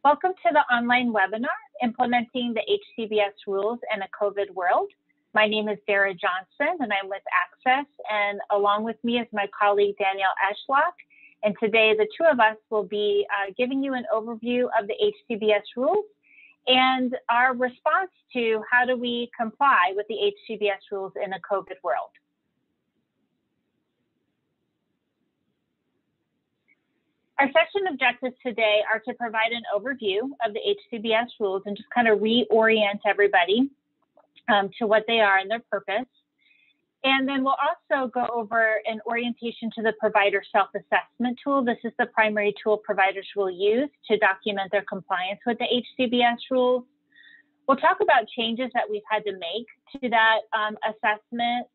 Welcome to the online webinar, Implementing the HCBS Rules in a COVID World. My name is Dara Johnson, and I'm with Access, and along with me is my colleague Danielle Ashlock. And today, the two of us will be giving you an overview of the HCBS Rules and our response to how do we comply with the HCBS Rules in a COVID world. Our session objectives today are to provide an overview of the HCBS rules and just kind of reorient everybody to what they are and their purpose. And then we'll also go over an orientation to the provider self-assessment tool. This is the primary tool providers will use to document their compliance with the HCBS rules. We'll talk about changes that we've had to make to that assessment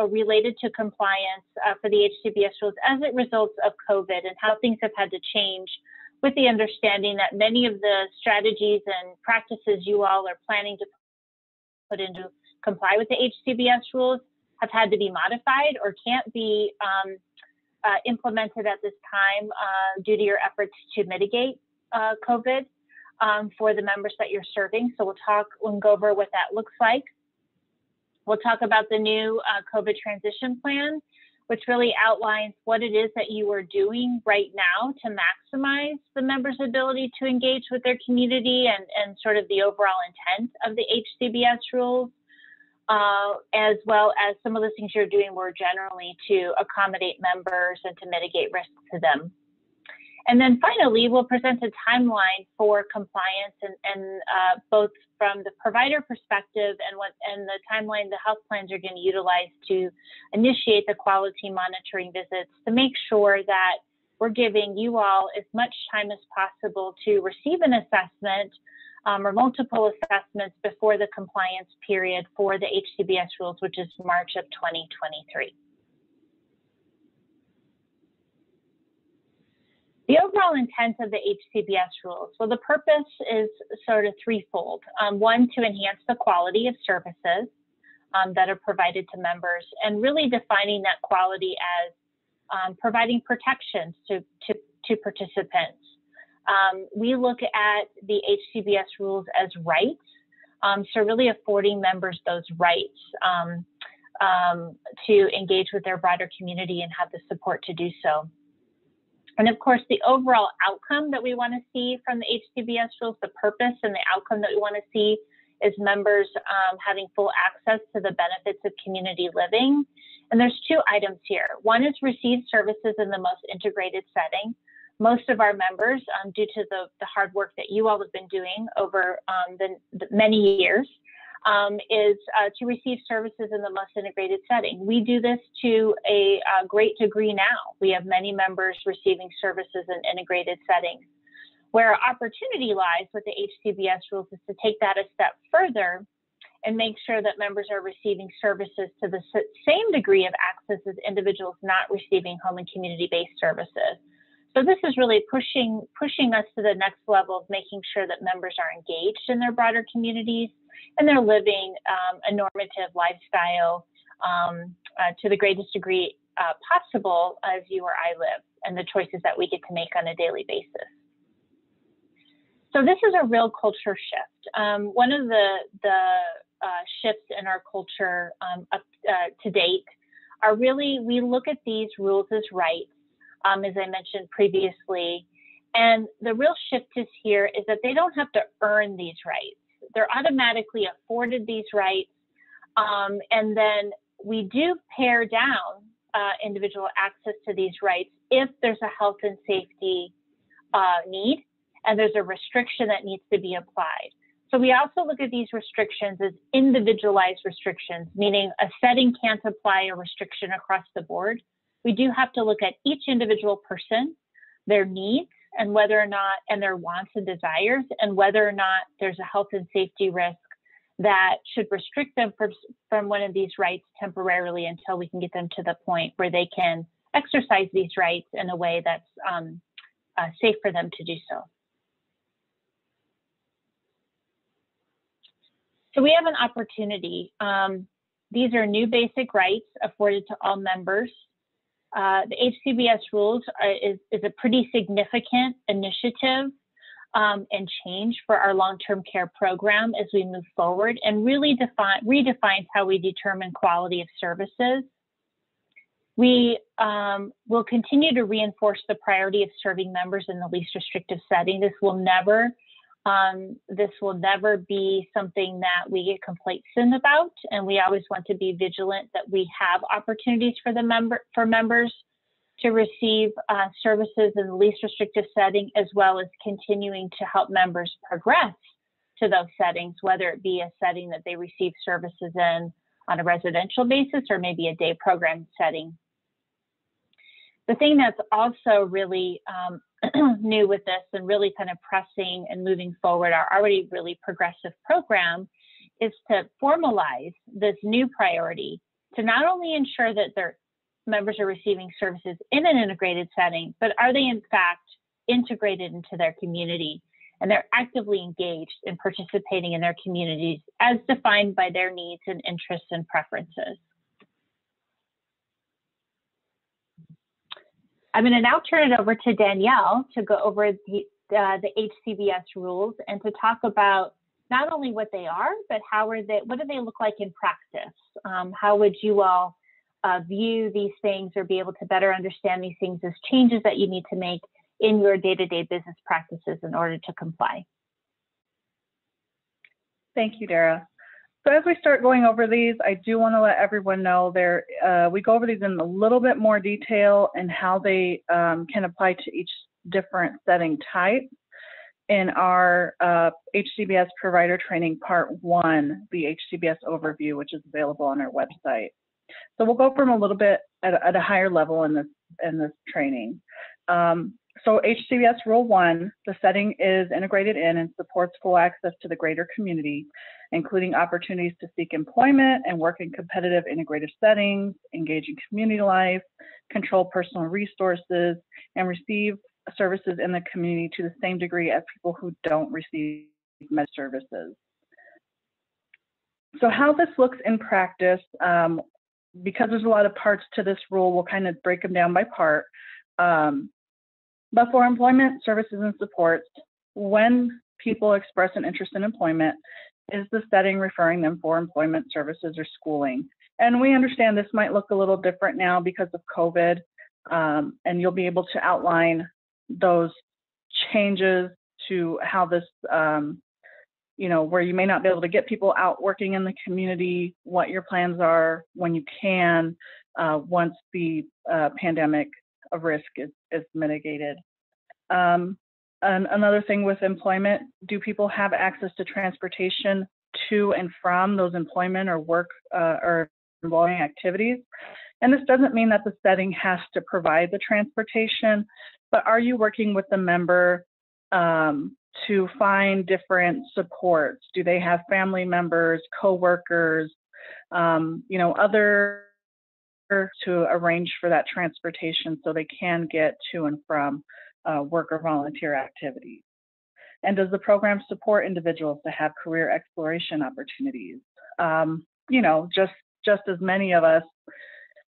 related to compliance for the HCBS rules as it results of COVID and how things have had to change, with the understanding that many of the strategies and practices you all are planning to put into comply with the HCBS rules have had to be modified or can't be implemented at this time due to your efforts to mitigate COVID. For the members that you're serving. So we'll go over what that looks like. We'll talk about the new COVID transition plan, which really outlines what it is that you are doing right now to maximize the members' ability to engage with their community and sort of the overall intent of the HCBS rules, as well as some of the things you're doing more generally to accommodate members and to mitigate risks to them. And then finally, we'll present a timeline for compliance and both from the provider perspective and the timeline the health plans are going to utilize to initiate the quality monitoring visits to make sure that we're giving you all as much time as possible to receive an assessment or multiple assessments before the compliance period for the HCBS rules, which is March of 2023. The overall intent of the HCBS rules, well, the purpose is sort of threefold. One, to enhance the quality of services that are provided to members, and really defining that quality as providing protections to participants. We look at the HCBS rules as rights, so really affording members those rights to engage with their broader community and have the support to do so. And of course, the overall outcome that we want to see from the HCBS rules, the purpose and the outcome that we want to see is members having full access to the benefits of community living. And there's two items here. One is receive services in the most integrated setting. Most of our members, due to the hard work that you all have been doing over the many years, is to receive services in the most integrated setting. We do this to a great degree now. We have many members receiving services in integrated settings. Where our opportunity lies with the HCBS rules is to take that a step further and make sure that members are receiving services to the same degree of access as individuals not receiving home and community-based services. So this is really pushing us to the next level of making sure that members are engaged in their broader communities and they're living a normative lifestyle to the greatest degree possible as you or I live, and the choices that we get to make on a daily basis. So this is a real culture shift. One of the shifts in our culture up to date are really, we look at these rules as rights, as I mentioned previously, and the real shift is here is that they don't have to earn these rights. They're automatically afforded these rights, and then we do pare down individual access to these rights if there's a health and safety need and there's a restriction that needs to be applied. So we also look at these restrictions as individualized restrictions, meaning a setting can't apply a restriction across the board. We do have to look at each individual person, their needs, and whether or not, and their wants and desires, and whether or not there's a health and safety risk that should restrict them from one of these rights temporarily until we can get them to the point where they can exercise these rights in a way that's safe for them to do so. So we have an opportunity. These are new basic rights afforded to all members. The HCBS rules is a pretty significant initiative and change for our long-term care program as we move forward, and really redefines how we determine quality of services. We will continue to reinforce the priority of serving members in the least restrictive setting. This will never be something that we get complacent about, and we always want to be vigilant that we have opportunities for members to receive services in the least restrictive setting, as well as continuing to help members progress to those settings, whether it be a setting that they receive services in on a residential basis or maybe a day program setting. The thing that's also really new with this and really kind of pressing and moving forward our already really progressive program is to formalize this new priority to not only ensure that their members are receiving services in an integrated setting, but are they in fact integrated into their community and they're actively engaged in participating in their communities as defined by their needs and interests and preferences. I'm going to now turn it over to Danielle to go over the HCBS rules and to talk about not only what they are, but what do they look like in practice? How would you all view these things or be able to better understand these things as changes that you need to make in your day-to-day business practices in order to comply? Thank you, Dara. So as we start going over these, I do want to let everyone know we go over these in a little bit more detail and how they can apply to each different setting type in our HCBS Provider Training Part 1, the HCBS Overview, which is available on our website. So we'll go from a little bit at a higher level in this training. So HCBS Rule 1, the setting is integrated in and supports full access to the greater community, including opportunities to seek employment and work in competitive integrated settings, engage in community life, control personal resources, and receive services in the community to the same degree as people who don't receive med services. So how this looks in practice, because there's a lot of parts to this rule, we'll kind of break them down by part. But for employment services and supports, when people express an interest in employment, is the setting referring them for employment services or schooling? And we understand this might look a little different now because of COVID, and you'll be able to outline those changes to how this, where you may not be able to get people out working in the community, what your plans are when you can, once the pandemic of risk is mitigated. And another thing with employment, do people have access to transportation to and from those employment or work or involving activities? And this doesn't mean that the setting has to provide the transportation, but are you working with the member to find different supports? Do they have family members, coworkers, other to arrange for that transportation so they can get to and from work or volunteer activities? And does the program support individuals to have career exploration opportunities? Just as many of us,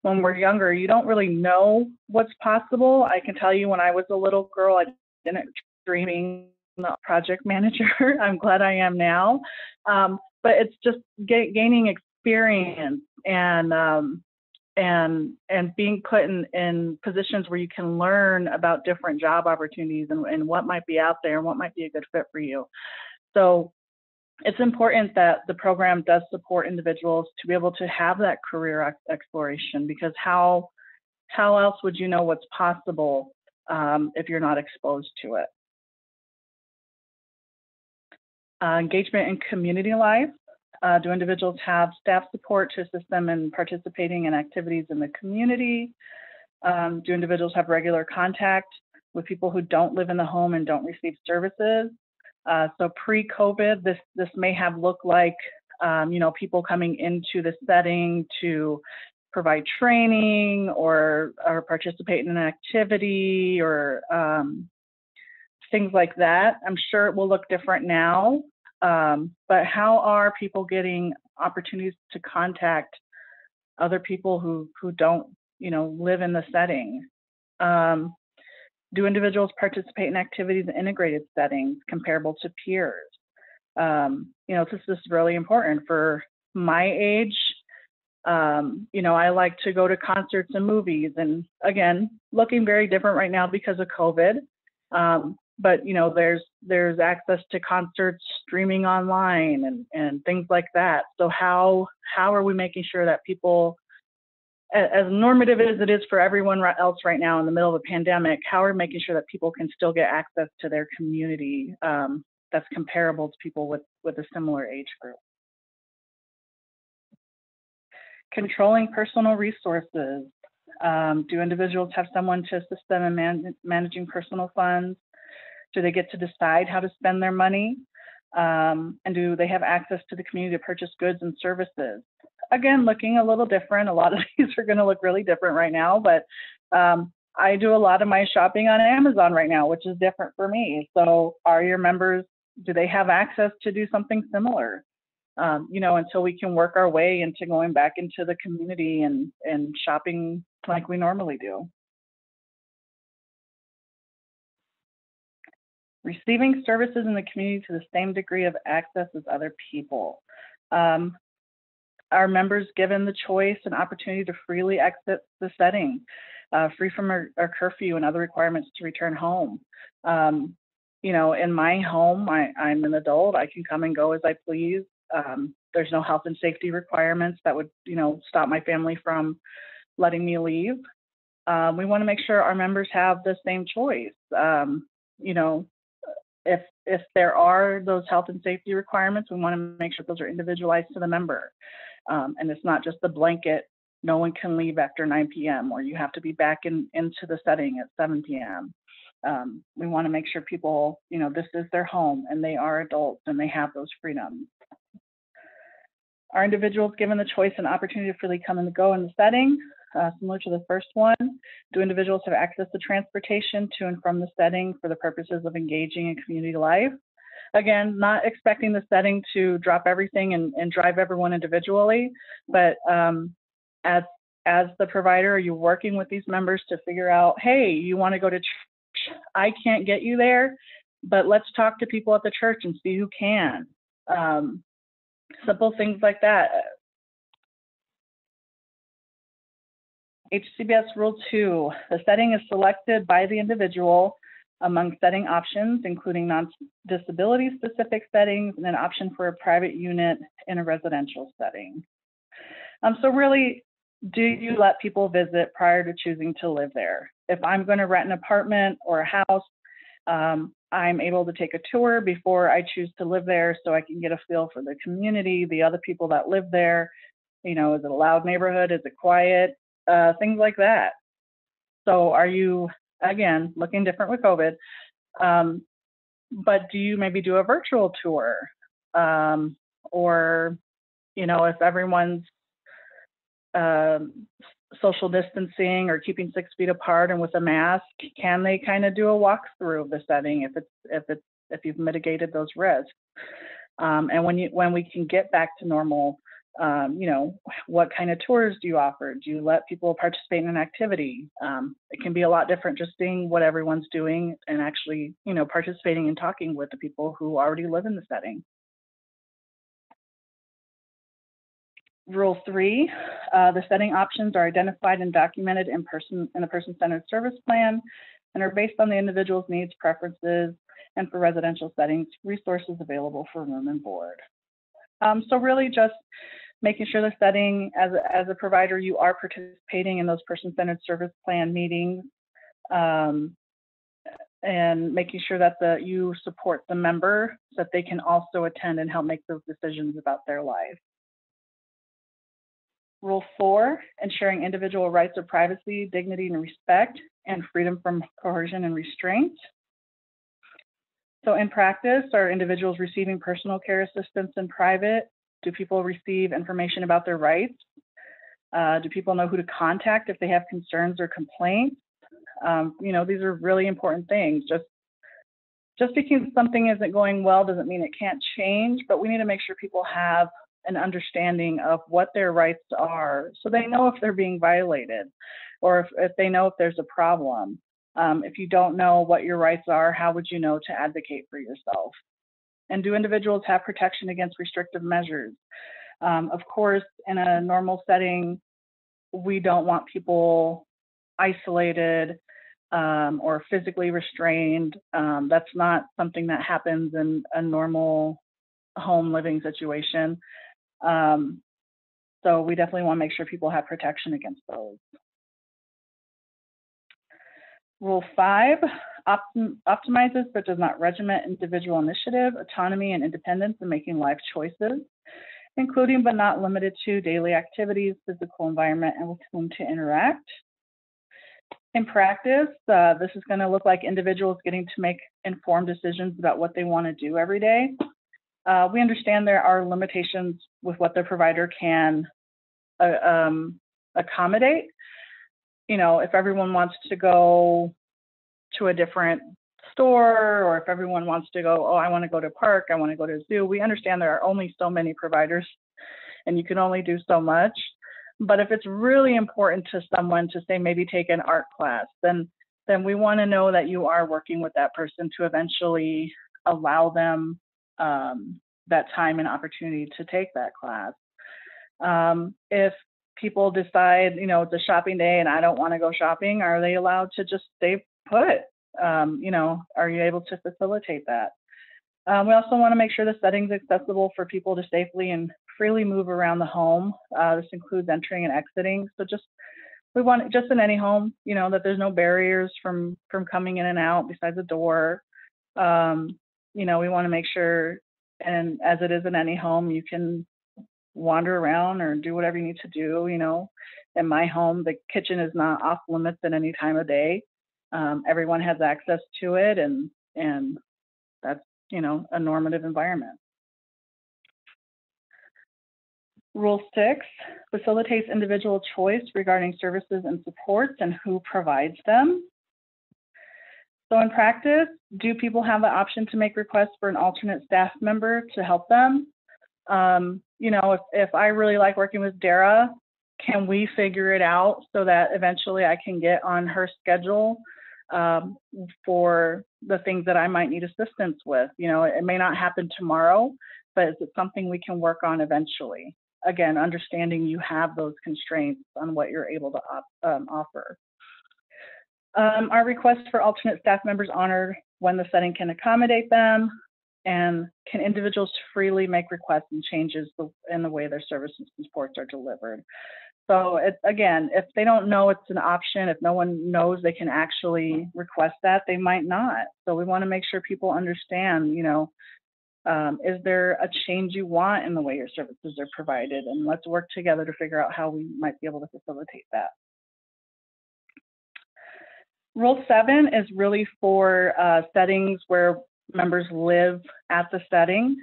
when we're younger, you don't really know what's possible. I can tell you when I was a little girl, I didn't dreaming the project manager. I'm glad I am now. But it's just gaining experience and being put in positions where you can learn about different job opportunities and what might be out there and what might be a good fit for you. So it's important that the program does support individuals to be able to have that career exploration, because how else would you know what's possible if you're not exposed to it? Engagement in community life. Do individuals have staff support to assist them in participating in activities in the community? Do individuals have regular contact with people who don't live in the home and don't receive services? So pre-COVID, this may have looked like, people coming into the setting to provide training or participate in an activity or things like that. I'm sure it will look different now. But how are people getting opportunities to contact other people who don't, live in the setting? Do individuals participate in activities in integrated settings comparable to peers? This is really important for my age. I like to go to concerts and movies, and again, looking very different right now because of COVID. But there's access to concerts streaming online and things like that. So how are we making sure that people, as normative as it is for everyone else right now in the middle of a pandemic, how are we making sure that people can still get access to their community that's comparable to people with a similar age group? Controlling personal resources. Do individuals have someone to assist them in managing personal funds? Do they get to decide how to spend their money? And do they have access to the community to purchase goods and services? Again, looking a little different. A lot of these are going to look really different right now, but I do a lot of my shopping on Amazon right now, which is different for me. So are your members, do they have access to do something similar? Until we can work our way into going back into the community and shopping like we normally do. Receiving services in the community to the same degree of access as other people. Are members given the choice and opportunity to freely exit the setting, free from our curfew and other requirements to return home? In my home, I'm an adult. I can come and go as I please. There's no health and safety requirements that would, stop my family from letting me leave. We want to make sure our members have the same choice. If there are those health and safety requirements, we want to make sure those are individualized to the member. And it's not just the blanket, no one can leave after 9 p.m. or you have to be back into the setting at 7 p.m. We want to make sure people, this is their home and they are adults and they have those freedoms. Are individuals given the choice and opportunity to freely come and go in the setting? Similar to the first one, do individuals have access to transportation to and from the setting for the purposes of engaging in community life? Again, not expecting the setting to drop everything and drive everyone individually, but as the provider, are you working with these members to figure out, hey, you want to go to church? I can't get you there, but let's talk to people at the church and see who can. Simple things like that. HCBS Rule 2, the setting is selected by the individual among setting options, including non-disability specific settings and an option for a private unit in a residential setting. So really, do you let people visit prior to choosing to live there? If I'm going to rent an apartment or a house, I'm able to take a tour before I choose to live there so I can get a feel for the community, the other people that live there. Is it a loud neighborhood? Is it quiet? Things like that. So are you, again, looking different with COVID, but do you maybe do a virtual tour? Or, if everyone's social distancing or keeping 6 feet apart and with a mask, can they kind of do a walkthrough of the setting if you've mitigated those risks? And when we can get back to normal, what kind of tours do you offer? Do you let people participate in an activity? It can be a lot different just seeing what everyone's doing and actually, participating and talking with the people who already live in the setting. Rule 3, the setting options are identified and documented in a person-centered service plan and are based on the individual's needs, preferences, and for residential settings, resources available for room and board. So really just making sure the setting, as a provider, you are participating in those person-centered service plan meetings, and making sure that you support the member so that they can also attend and help make those decisions about their life. Rule 4, ensuring individual rights of privacy, dignity, and respect, and freedom from coercion and restraint. So in practice, are individuals receiving personal care assistance in private? Do people receive information about their rights? Do people know who to contact if they have concerns or complaints? These are really important things. Just because something isn't going well doesn't mean it can't change, but we need to make sure people have an understanding of what their rights are so they know if they're being violated or if they know if there's a problem. If you don't know what your rights are, how would you know to advocate for yourself? And do individuals have protection against restrictive measures? Of course, in a normal setting, we don't want people isolated or physically restrained. That's not something that happens in a normal home living situation. So we definitely want to make sure people have protection against those. Rule 5, optimizes but does not regiment individual initiative, autonomy, and independence in making life choices, including but not limited to daily activities, physical environment, and with whom to interact. In practice, this is going to look like individuals getting to make informed decisions about what they want to do every day. We understand there are limitations with what the provider can accommodate. You know, if everyone wants to go to a different store, or if everyone wants to go, oh, I want to go to a park, I want to go to a zoo, we understand there are only so many providers and you can only do so much. But if it's really important to someone to say maybe take an art class, then we want to know that you are working with that person to eventually allow them that time and opportunity to take that class. If people decide, you know, it's a shopping day and I don't want to go shopping, are they allowed to just stay put? You know, are you able to facilitate that? We also want to make sure the setting's accessible for people to safely and freely move around the home. This includes entering and exiting. So we want just in any home, you know, that there's no barriers from coming in and out besides the door. You know, we want to make sure, and as it is in any home, you can wander around or do whatever you need to do. You know, in my home, the kitchen is not off limits at any time of day. Everyone has access to it, and that's, you know, a normative environment. Rule 6 facilitates individual choice regarding services and supports and who provides them. So in practice, do people have the option to make requests for an alternate staff member to help them? You know, if I really like working with Dara, can we figure it out so that eventually I can get on her schedule for the things that I might need assistance with? You know, it may not happen tomorrow, but is it something we can work on eventually? Again, understanding you have those constraints on what you're able to offer. Are requests for alternate staff members honored when the setting can accommodate them? And can individuals freely make requests and changes in the way their services and supports are delivered? So again, if they don't know it's an option, if no one knows they can actually request that, they might not. So we want to make sure people understand, you know, is there a change you want in the way your services are provided? And let's work together to figure out how we might be able to facilitate that. Rule 7 is really for settings where members live at the setting.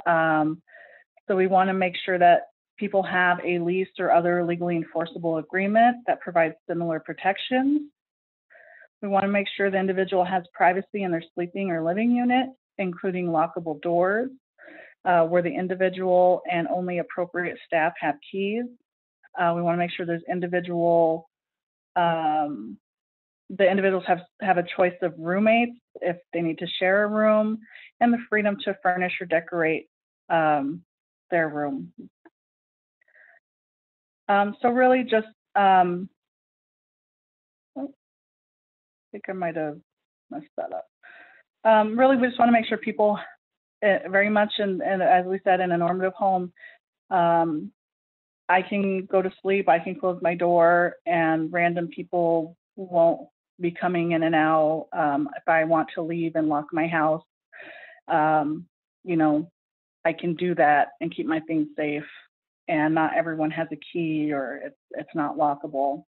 So we want to make sure that people have a lease or other legally enforceable agreement that provides similar protections. We want to make sure the individual has privacy in their sleeping or living unit, including lockable doors, where the individual and only appropriate staff have keys. We want to make sure there's the individuals have a choice of roommates if they need to share a room, and the freedom to furnish or decorate their room. So really just, I think I might have messed that up. Really, we just want to make sure people, very much, and as we said, in a normative home, I can go to sleep, I can close my door, and random people won't be coming in and out. If I want to leave and lock my house, you know, I can do that and keep my things safe. And not everyone has a key, or it's not lockable.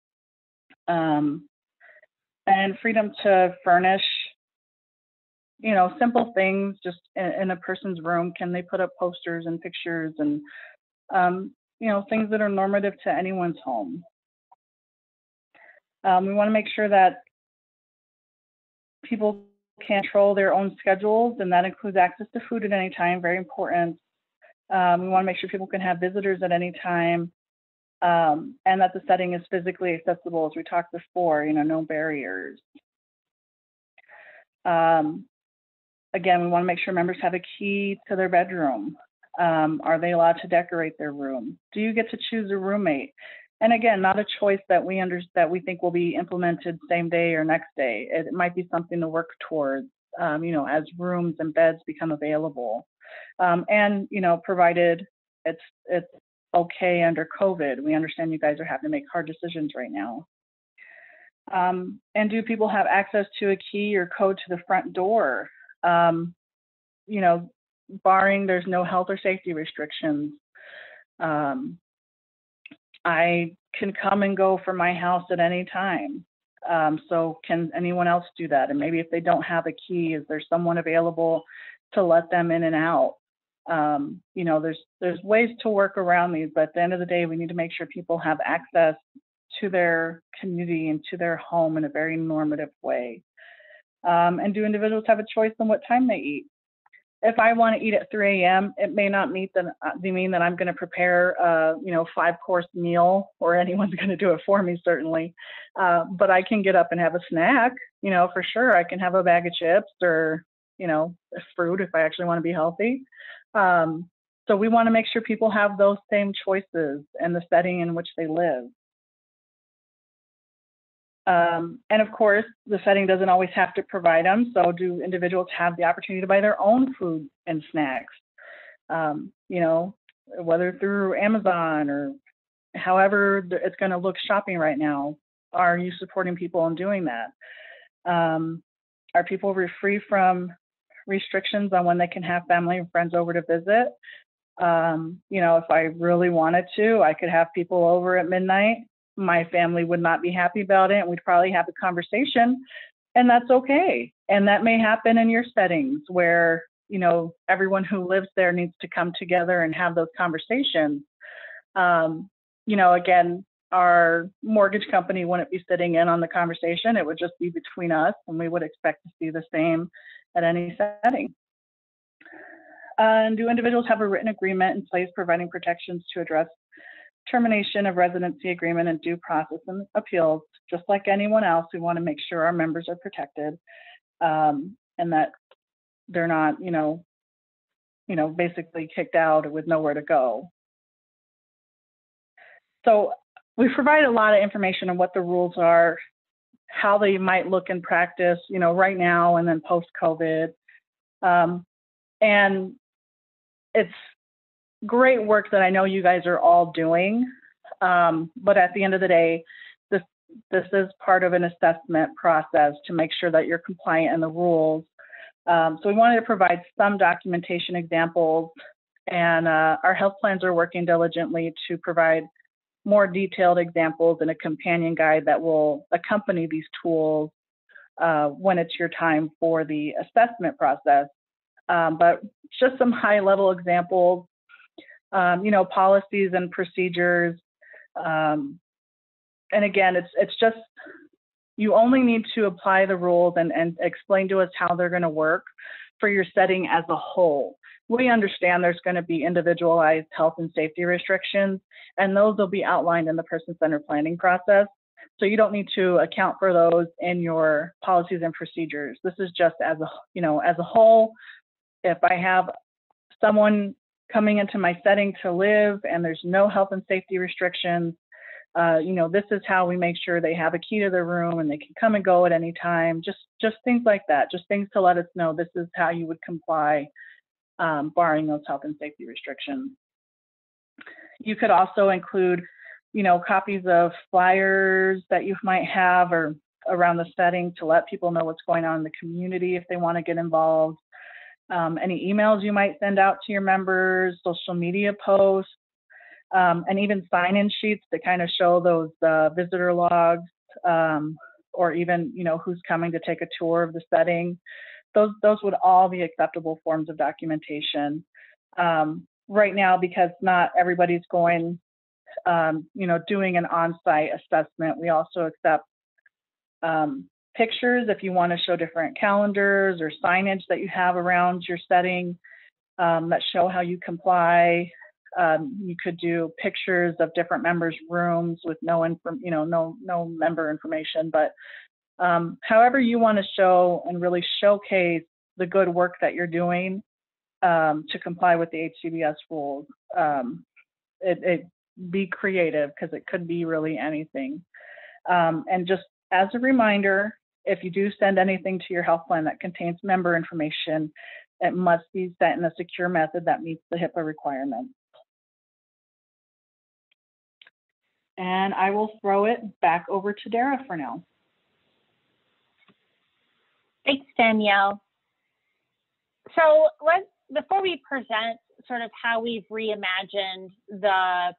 And freedom to furnish, you know, simple things just in a person's room. Can they put up posters and pictures and, you know, things that are normative to anyone's home. We want to make sure that people can control their own schedules, and that includes access to food at any time, very important. We want to make sure people can have visitors at any time, and that the setting is physically accessible, as we talked before, you know, no barriers. Again, we want to make sure members have a key to their bedroom. Are they allowed to decorate their room? Do you get to choose a roommate? And again, not a choice that we think will be implemented same day or next day. It might be something to work towards, as rooms and beds become available. And provided it's okay under COVID. We understand you guys are having to make hard decisions right now. And do people have access to a key or code to the front door? Barring there's no health or safety restrictions. I can come and go from my house at any time. So can anyone else do that? And maybe if they don't have a key, is there someone available to let them in and out? There's ways to work around these, but at the end of the day, we need to make sure people have access to their community and to their home in a very normative way. And do individuals have a choice on what time they eat? If I want to eat at 3 a.m., it may not mean that I'm going to prepare a 5-course meal, or anyone's going to do it for me, certainly. But I can get up and have a snack, for sure. I can have a bag of chips or, fruit if I actually want to be healthy. So we want to make sure people have those same choices in the setting in which they live. And of course, the setting doesn't always have to provide them. So do individuals have the opportunity to buy their own food and snacks, whether through Amazon or however it's going to look shopping right now? Are you supporting people in doing that? Are people free from restrictions on when they can have family and friends over to visit? If I really wanted to, I could have people over at midnight. My family would not be happy about it, and we'd probably have a conversation, and that's okay. And that may happen in your settings where, everyone who lives there needs to come together and have those conversations. Again, our mortgage company wouldn't be sitting in on the conversation. It would just be between us, and we would expect to see the same at any setting. And do individuals have a written agreement in place providing protections to address termination of residency agreement and due process and appeals? Just like anyone else, we want to make sure our members are protected, and that they're not, basically kicked out with nowhere to go. So we provide a lot of information on what the rules are, how they might look in practice, right now and then post-COVID. And it's great work that I know you guys are all doing, but at the end of the day, this is part of an assessment process to make sure that you're compliant in the rules. So we wanted to provide some documentation examples, and our health plans are working diligently to provide more detailed examples and a companion guide that will accompany these tools when it's your time for the assessment process. But just some high-level examples. Policies and procedures. And again, it's just, you only need to apply the rules and explain to us how they're going to work for your setting as a whole. We understand there's going to be individualized health and safety restrictions, and those will be outlined in the person-centered planning process. So you don't need to account for those in your policies and procedures. This is just as a whole. If I have someone coming into my setting to live and there's no health and safety restrictions, this is how we make sure they have a key to their room and they can come and go at any time. Just things like that, just things to let us know this is how you would comply, barring those health and safety restrictions. You could also include, copies of flyers that you might have or around the setting to let people know what's going on in the community if they want to get involved. Any emails you might send out to your members, social media posts, and even sign-in sheets that kind of show those visitor logs, or even who's coming to take a tour of the setting. Those would all be acceptable forms of documentation. Right now, because not everybody's going, doing an on-site assessment, we also accept pictures if you want to show different calendars or signage that you have around your setting that show how you comply. You could do pictures of different members' rooms with no member information, but However you want to show and really showcase the good work that you're doing to comply with the HCBS rules. Be creative, because it could be really anything. And just as a reminder, if you do send anything to your health plan that contains member information, it must be sent in a secure method that meets the HIPAA requirements. And I will throw it back over to Dara for now. Thanks, Danielle. So before we present sort of how we've reimagined the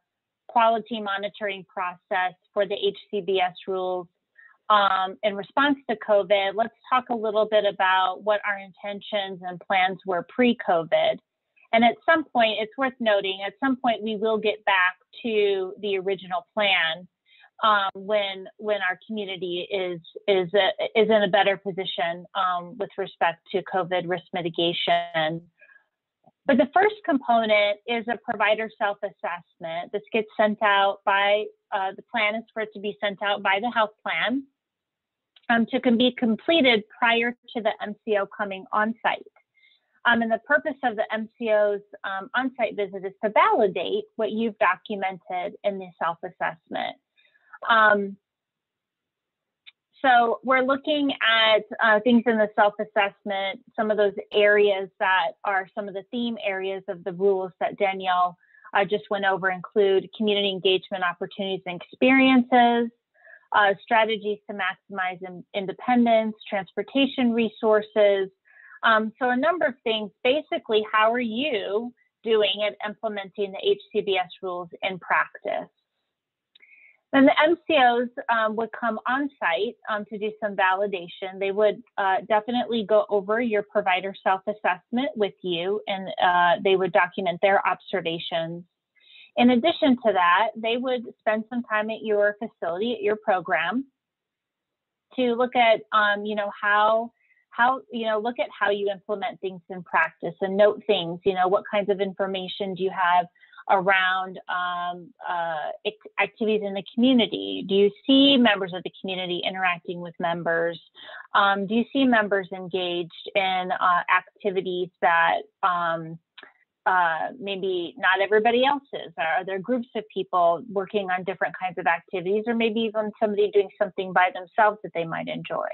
quality monitoring process for the HCBS rules in response to COVID, let's talk a little bit about what our intentions and plans were pre-COVID. And at some point, it's worth noting, at some point we will get back to the original plan when our community is in a better position with respect to COVID risk mitigation. But the first component is a provider self-assessment. This gets sent out by, the plan is for it to be sent out by the health plan to be completed prior to the MCO coming on site. And the purpose of the MCO's on-site visit is to validate what you've documented in the self-assessment. So we're looking at things in the self-assessment, some of those areas that are some of the theme areas of the rules that Danielle just went over include community engagement opportunities and experiences, strategies to maximize independence, transportation resources. So a number of things. Basically, how are you doing at implementing the HCBS rules in practice? Then the MCOs would come on site to do some validation. They would definitely go over your provider self-assessment with you, and they would document their observations. In addition to that, they would spend some time at your facility, at your program, to look at, look at how you implement things in practice and note things. What kinds of information do you have around activities in the community? Do you see members of the community interacting with members? Do you see members engaged in activities that maybe not everybody else is? Are there groups of people working on different kinds of activities, or maybe even somebody doing something by themselves that they might enjoy?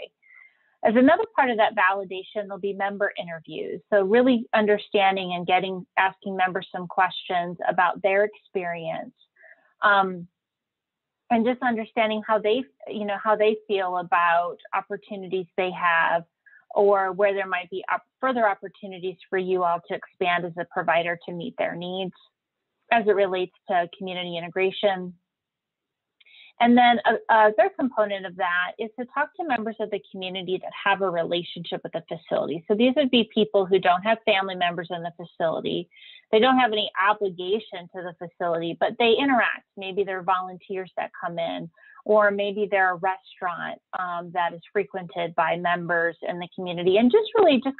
As another part of that validation, there'll be member interviews. So really understanding and asking members some questions about their experience, and just understanding how they feel about opportunities they have, or where there might be further opportunities for you all to expand as a provider to meet their needs as it relates to community integration. And then a third component of that is to talk to members of the community that have a relationship with the facility. So these would be people who don't have family members in the facility. They don't have any obligation to the facility, but they interact. Maybe they're volunteers that come in, or maybe they're a restaurant that is frequented by members in the community, and just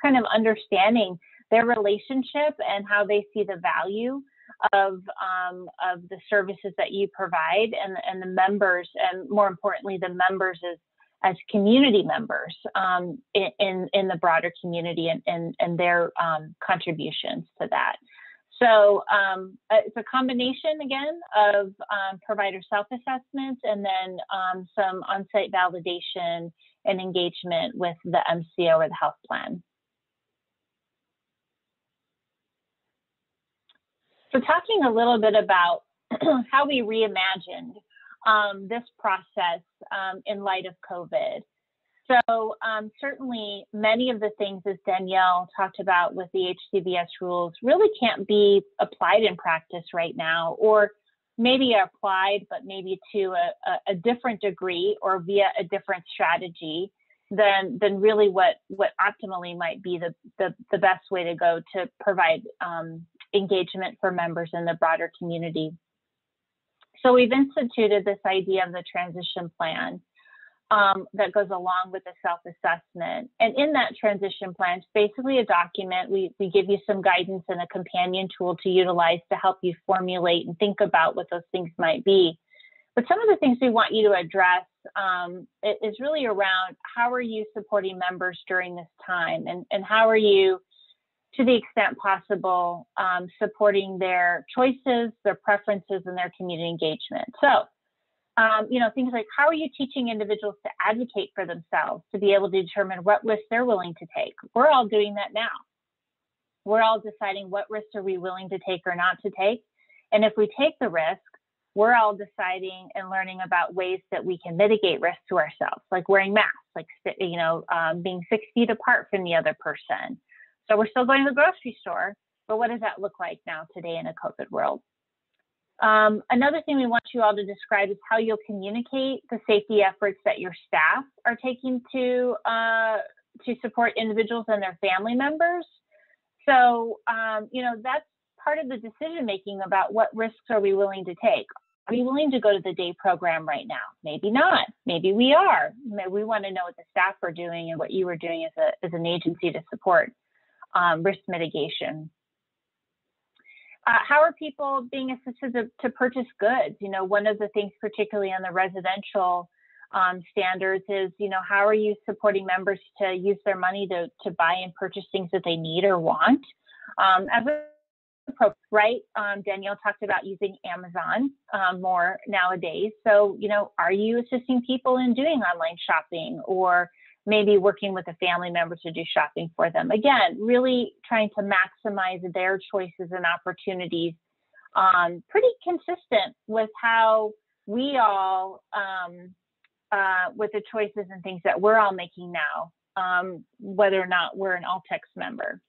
kind of understanding their relationship and how they see the value of the services that you provide, and the members, and more importantly, the members as community members in the broader community, and their contributions to that. So it's a combination, again, of provider self-assessments and then some on-site validation and engagement with the MCO or the health plan. So talking a little bit about how we reimagined this process in light of COVID. So certainly many of the things, as Danielle talked about with the HCBS rules, really can't be applied in practice right now, or maybe applied, but maybe to a different degree or via a different strategy than really what optimally might be the best way to go to provide engagement for members in the broader community. So we've instituted this idea of the transition plan that goes along with the self-assessment. And in that transition plan, it's basically a document. We give you some guidance and a companion tool to utilize to help you formulate and think about what those things might be. But some of the things we want you to address is really around how are you supporting members during this time, and how are you, to the extent possible, supporting their choices, their preferences, and their community engagement. So, things like, how are you teaching individuals to advocate for themselves, to be able to determine what risks they're willing to take? We're all doing that now. We're all deciding what risks are we willing to take or not to take. And if we take the risk, we're all deciding and learning about ways that we can mitigate risk to ourselves, like wearing masks, like, being 6 feet apart from the other person. So we're still going to the grocery store, but what does that look like now today in a COVID world? Another thing we want you all to describe is how you'll communicate the safety efforts that your staff are taking to support individuals and their family members. So, that's part of the decision making about what risks are we willing to take. Are we willing to go to the day program right now? Maybe not. Maybe we are. We want to know what the staff are doing and what you are doing as an agency to support risk mitigation. How are people being assisted to purchase goods? One of the things, particularly on the residential standards, is, how are you supporting members to use their money to buy and purchase things that they need or want? As a right, Danielle talked about using Amazon more nowadays. So, are you assisting people in doing online shopping, or maybe working with a family member to do shopping for them? Again, really trying to maximize their choices and opportunities, pretty consistent with how we all, with the choices and things that we're all making now, whether or not we're an all-text member.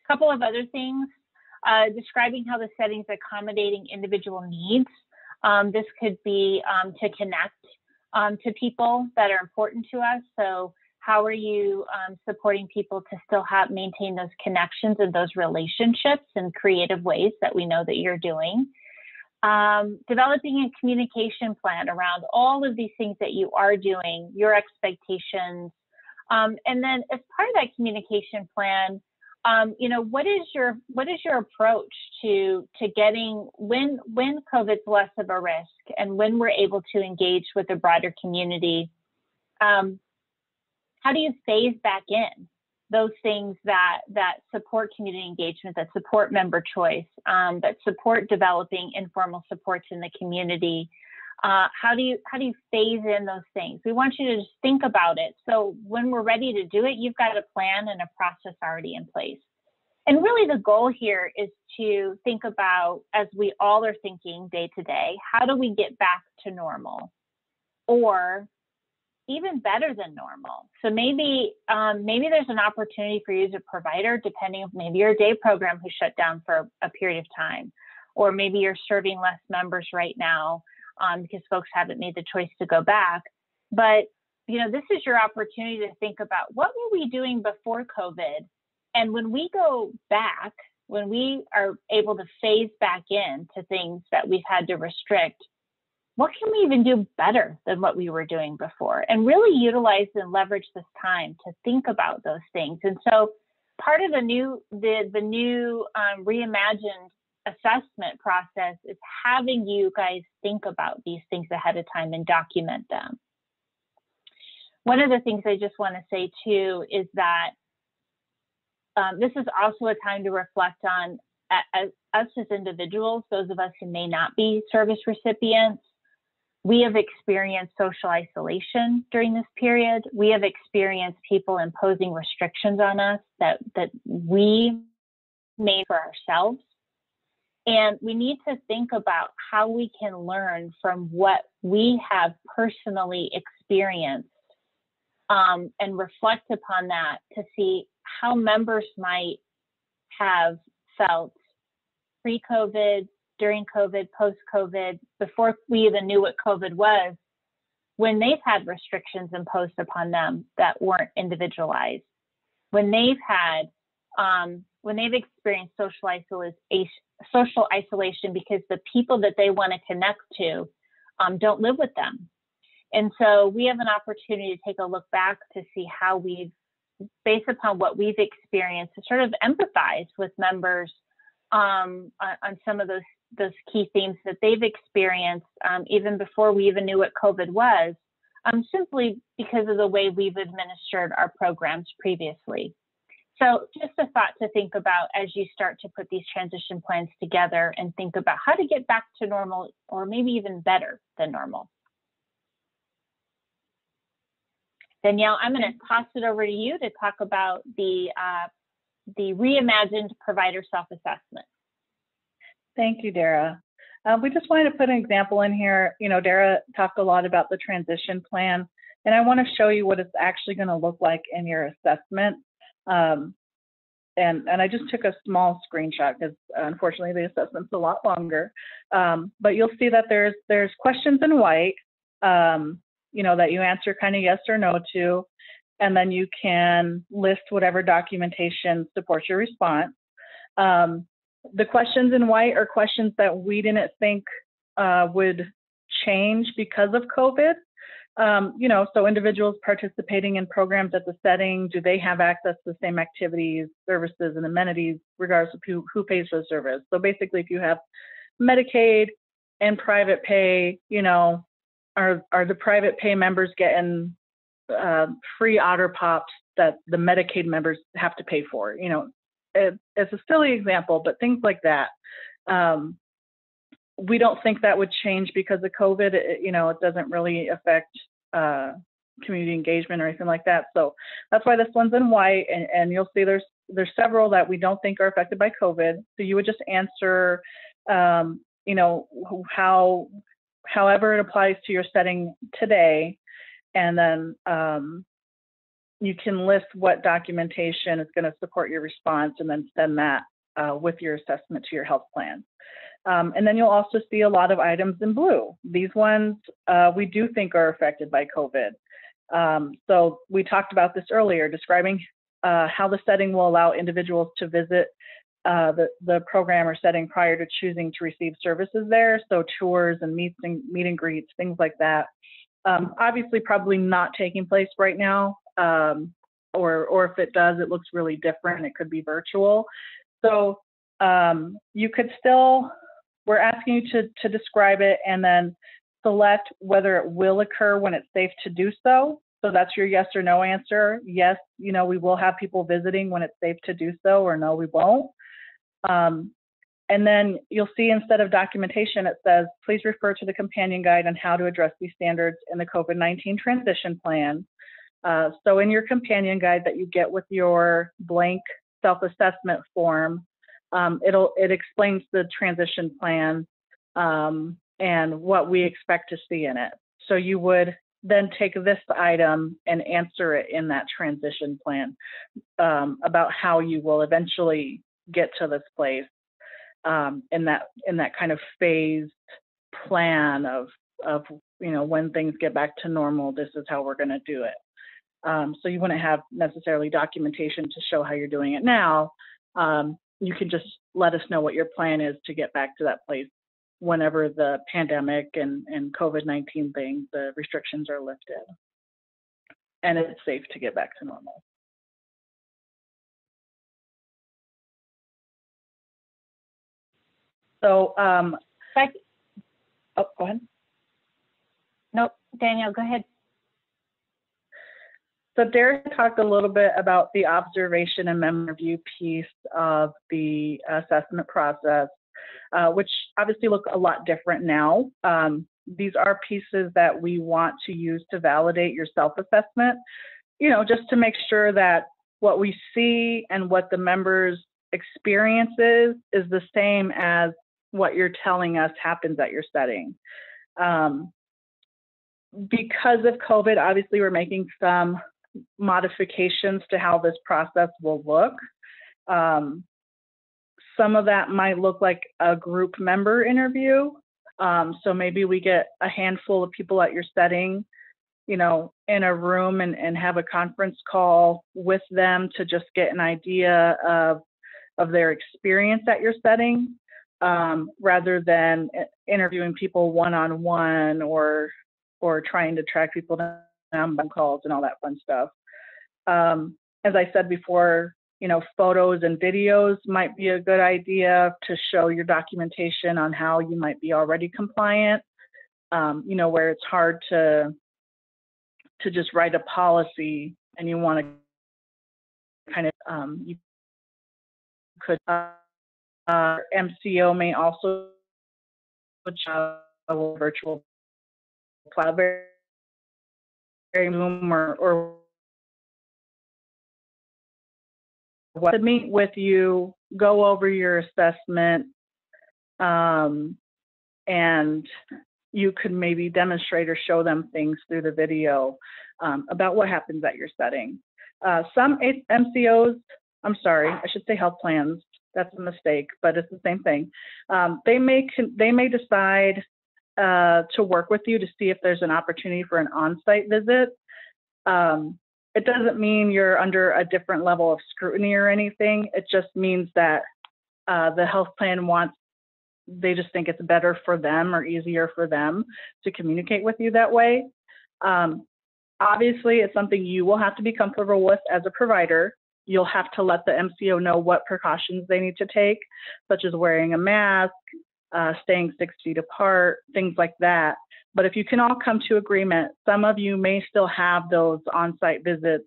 A couple of other things, describing how the setting's accommodating individual needs. This could be to connect to people that are important to us. So how are you supporting people to still maintain those connections and those relationships in creative ways that we know that you're doing? Developing a communication plan around all of these things that you are doing, your expectations. And then as part of that communication plan, what is your approach to getting when COVID's less of a risk and when we're able to engage with the broader community? How do you phase back in those things that support community engagement, that support member choice, that support developing informal supports in the community? How do you phase in those things? We want you to just think about it. So when we're ready to do it, you've got a plan and a process already in place. And really the goal here is to think about, as we all are thinking day to day, how do we get back to normal, or even better than normal? So maybe there's an opportunity for you as a provider, depending on maybe your day program who shut down for a period of time, or maybe you're serving less members right now because folks haven't made the choice to go back. But this is your opportunity to think about, what were we doing before COVID? And when we go back, when we are able to phase back in to things that we've had to restrict, what can we even do better than what we were doing before? And really utilize and leverage this time to think about those things. And so part of the new Reimagined assessment process is having you guys think about these things ahead of time and document them. One of the things I just want to say too is that this is also a time to reflect on us as individuals, those of us who may not be service recipients. We have experienced social isolation during this period. We have experienced people imposing restrictions on us that we made for ourselves. And we need to think about how we can learn from what we have personally experienced, and reflect upon that to see how members might have felt pre-COVID, during COVID, post-COVID, before we even knew what COVID was, when they've had restrictions imposed upon them that weren't individualized, when they've had, when they've experienced social isolation because the people that they want to connect to don't live with them. And so we have an opportunity to take a look back to see how we've, based upon what we've experienced, to sort of empathize with members on some of those key themes that they've experienced even before we even knew what COVID was, simply because of the way we've administered our programs previously. So just a thought to think about as you start to put these transition plans together and think about how to get back to normal, or maybe even better than normal. Danielle, I'm going to toss it over to you to talk about the reimagined provider self-assessment. Thank you, Dara. We just wanted to put an example in here. You know, Dara talked a lot about the transition plan, and I want to show you what it's actually going to look like in your assessment. And I just took a small screenshot because unfortunately the assessment's a lot longer. But you'll see that there's questions in white, you know, that you answer kind of yes or no to, and then you can list whatever documentation supports your response. The questions in white are questions that we didn't think would change because of COVID. You know, so individuals participating in programs at the setting, do they have access to the same activities, services, and amenities, regardless of who pays for the service? So basically, if you have Medicaid and private pay, you know, are the private pay members getting free otter pops that the Medicaid members have to pay for? You know, it's a silly example, but things like that. We don't think that would change because of COVID. You know, it doesn't really affect community engagement or anything like that. So that's why this one's in white, and you'll see there's several that we don't think are affected by COVID. So you would just answer, you know, however it applies to your setting today, and then you can list what documentation is going to support your response, and then send that with your assessment to your health plan. And then you'll also see a lot of items in blue. These ones we do think are affected by COVID. So we talked about this earlier, describing how the setting will allow individuals to visit the program or setting prior to choosing to receive services there. So tours and meet and greets, things like that. Obviously, probably not taking place right now, or if it does, it looks really different. It could be virtual. So you could still, we're asking you to describe it and then select whether it will occur when it's safe to do so. So that's your yes or no answer. Yes, you know, we will have people visiting when it's safe to do so, or no, we won't. And then you'll see instead of documentation, it says, please refer to the companion guide on how to address these standards in the COVID-19 transition plan. So in your companion guide that you get with your blank self-assessment form, it explains the transition plan and what we expect to see in it. So you would then take this item and answer it in that transition plan about how you will eventually get to this place in that kind of phased plan of you know, when things get back to normal, this is how we're going to do it. So you wouldn't have necessarily documentation to show how you're doing it now. You can just let us know what your plan is to get back to that place whenever the pandemic and COVID-19 thing, the restrictions are lifted and it's safe to get back to normal. So, oh, go ahead. Nope, Danielle, go ahead. So Derek talked a little bit about the observation and memo review piece of the assessment process, which obviously look a lot different now. These are pieces that we want to use to validate your self-assessment, you know, just to make sure that what we see and what the members' experience is the same as what you're telling us happens at your setting. Because of COVID, obviously we're making some modifications to how this process will look. Some of that might look like a group member interview. So maybe we get a handful of people at your setting, you know, in a room and have a conference call with them to just get an idea of their experience at your setting, rather than interviewing people one-on-one or trying to track people down on calls and all that fun stuff. As I said before, photos and videos might be a good idea to show your documentation on how you might be already compliant, where it's hard to just write a policy and you want to kind of, you could, MCO may also a virtual cloud, Zoom or to meet with you, go over your assessment, and you could maybe demonstrate or show them things through the video about what happens at your setting. Some MCOs, I'm sorry, I should say health plans, that's a mistake, but it's the same thing. They may decide to work with you to see if there's an opportunity for an on-site visit. It doesn't mean you're under a different level of scrutiny or anything. It just means that the health plan they just think it's better for them or easier for them to communicate with you that way. Obviously, it's something you will have to be comfortable with as a provider. You'll have to let the MCO know what precautions they need to take, such as wearing a mask, staying 6 feet apart, things like that. But if you can all come to agreement, some of you may still have those on-site visits,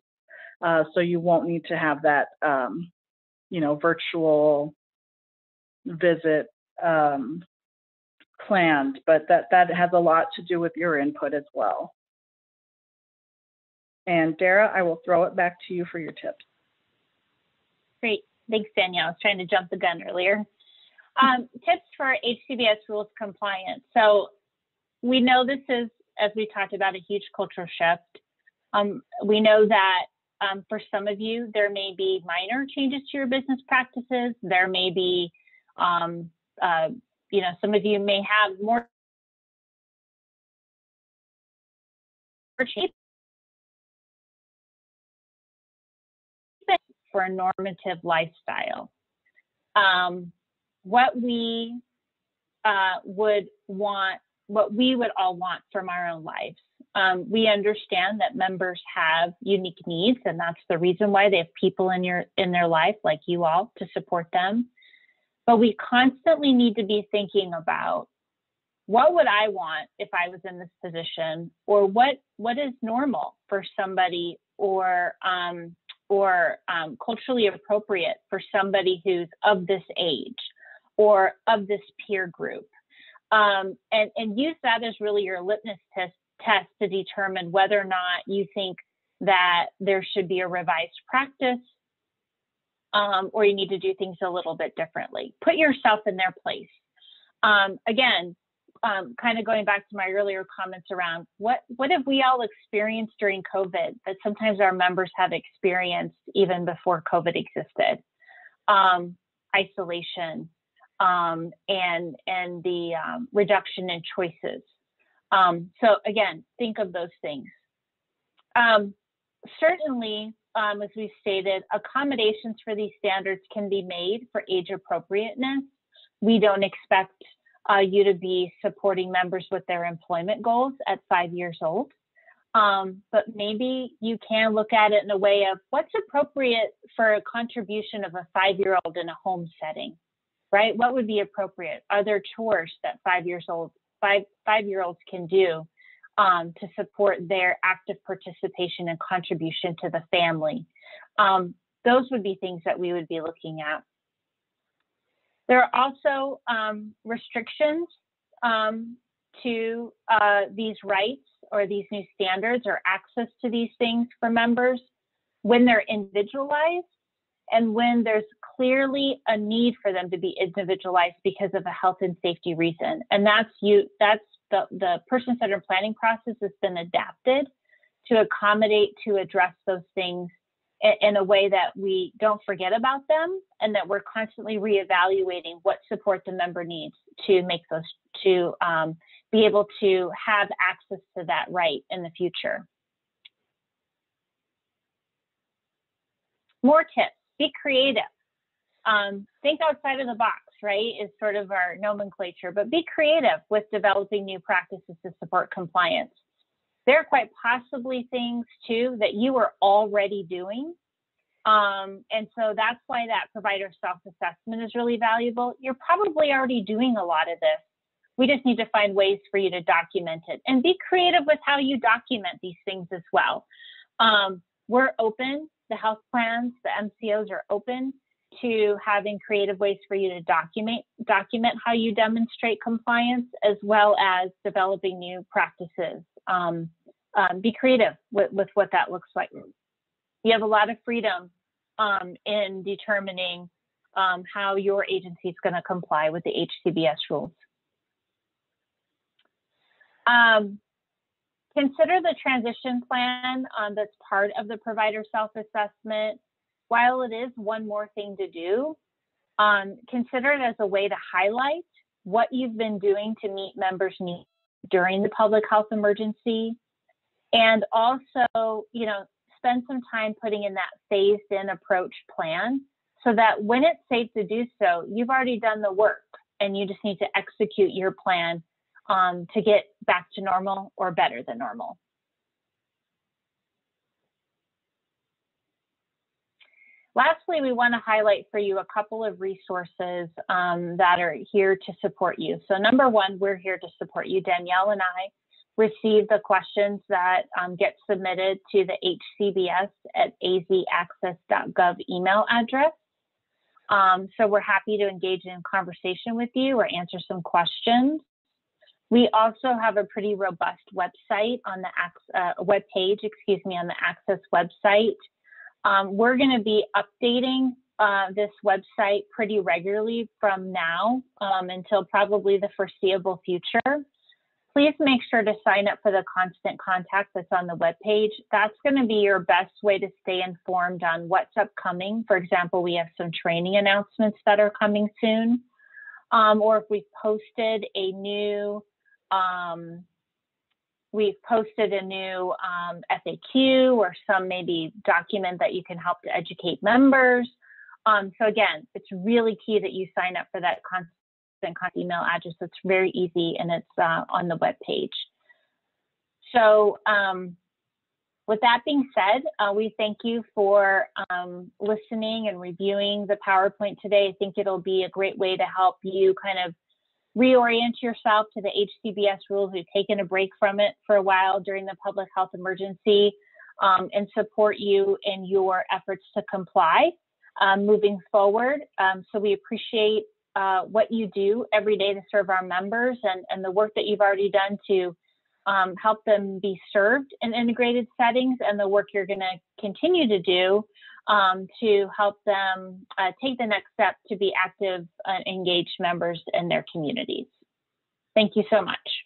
so you won't need to have that, virtual visit planned. But that has a lot to do with your input as well. And Dara, I will throw it back to you for your tips. Great. Thanks, Danielle. I was trying to jump the gun earlier. Tips for HCBS rules compliance. So we know this is, as we talked about, a huge cultural shift. We know that for some of you, there may be minor changes to your business practices. There may be, some of you may have more changes for a normative lifestyle. What we would all want from our own lives. We understand that members have unique needs, and that's the reason why they have people in their life like you all to support them. But we constantly need to be thinking about, what would I want if I was in this position, or what is normal for somebody, or culturally appropriate for somebody who's of this age or of this peer group, and use that as really your litmus test to determine whether or not you think that there should be a revised practice, or you need to do things a little bit differently. Put yourself in their place. Again, kind of going back to my earlier comments around what have we all experienced during COVID that sometimes our members have experienced even before COVID existed? Isolation, and the reduction in choices. So again, think of those things. Certainly, as we stated, accommodations for these standards can be made for age appropriateness. We don't expect you to be supporting members with their employment goals at 5 years old. But maybe you can look at it in a way of what's appropriate for a contribution of a 5-year-old in a home setting, right? What would be appropriate? Are there chores that 5-year-olds can do to support their active participation and contribution to the family? Those would be things that we would be looking at. There are also restrictions to these rights or these new standards or access to these things for members when they're individualized and when there's clearly a need for them to be individualized because of a health and safety reason. And that's the person-centered planning process has been adapted to accommodate, to address those things in a way that we don't forget about them, and that we're constantly reevaluating what support the member needs to make those, to be able to have access to that right in the future. More tips: be creative. Think outside of the box, right, is sort of our nomenclature, but be creative with developing new practices to support compliance. There are quite possibly things too that you are already doing And so that's why that provider self-assessment is really valuable. You're probably already doing a lot of this. We just need to find ways for you to document it and be creative with how you document these things as well. We're open, the health plans, the MCOs are open to having creative ways for you to document how you demonstrate compliance, as well as developing new practices. Be creative with what that looks like. You have a lot of freedom in determining how your agency is going to comply with the HCBS rules. Consider the transition plan that's part of the provider self-assessment. While it is one more thing to do, consider it as a way to highlight what you've been doing to meet members' needs during the public health emergency, and also, spend some time putting in that phased-in approach plan so that when it's safe to do so, you've already done the work and you just need to execute your plan to get back to normal or better than normal. Lastly, we want to highlight for you a couple of resources that are here to support you. So number one, we're here to support you. Danielle and I receive the questions that get submitted to the hcbs@azaccess.gov email address. So we're happy to engage in conversation with you or answer some questions. We also have a pretty robust website on the webpage, on the Access website. We're going to be updating this website pretty regularly from now until probably the foreseeable future. Please make sure to sign up for the constant contact that's on the webpage. That's going to be your best way to stay informed on what's upcoming. For example, we have some training announcements that are coming soon, or if we've posted a new FAQ or some maybe document that you can help to educate members. So again, it's really key that you sign up for that constant contact email address. It's very easy and it's on the web page. So with that being said, we thank you for listening and reviewing the PowerPoint today. I think it'll be a great way to help you kind of reorient yourself to the HCBS rules. We've taken a break from it for a while during the public health emergency and support you in your efforts to comply moving forward. So we appreciate what you do every day to serve our members and the work that you've already done to help them be served in integrated settings, and the work you're going to continue to do to help them take the next step to be active, engaged members in their communities. Thank you so much.